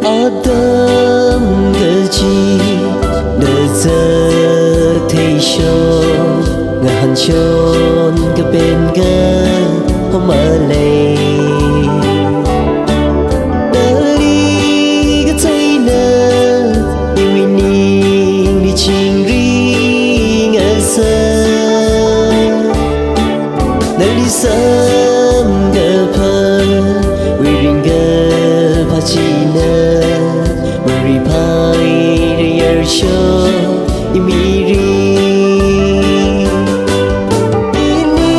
Adam cơ chi đời giờ thấy shon ngà hàn shon cái bên ga không ở đây đời cái thấy nè yêu mình đi chinh ri ngờ sơ đời đi sớm gờ phơ vì riêng gờ phá chi nè Mari pai riyar show imiri ini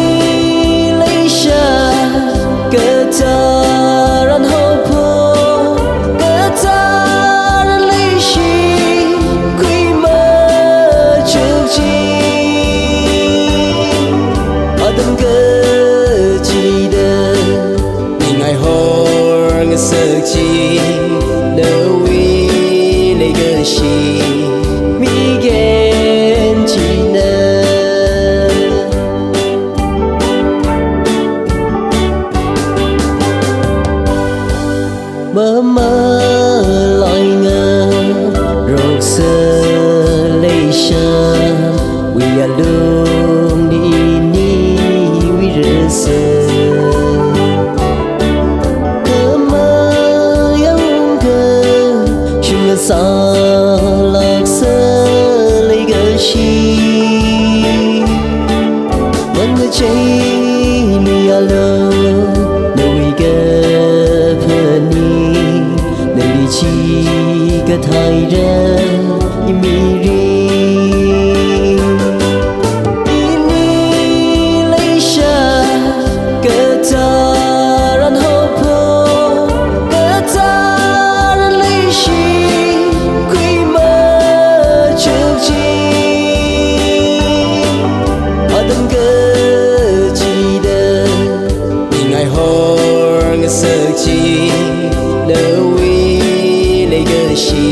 leisha getaran hopo getaran leishi kui majuji adam gaji de ningai hor ngasakji Dewi legacy migen china mama lại ngờ rok sơ leisha we are lum di ni we rasa sa lạc sơ legacy vẫn người chơi mi alo nơi gặp ni nơi đi chi cả thay ra mi ri ini leisha cả ta ran hopo cả ta ran leishi Adam gaji de ningai hor ngasakji Dewi legacy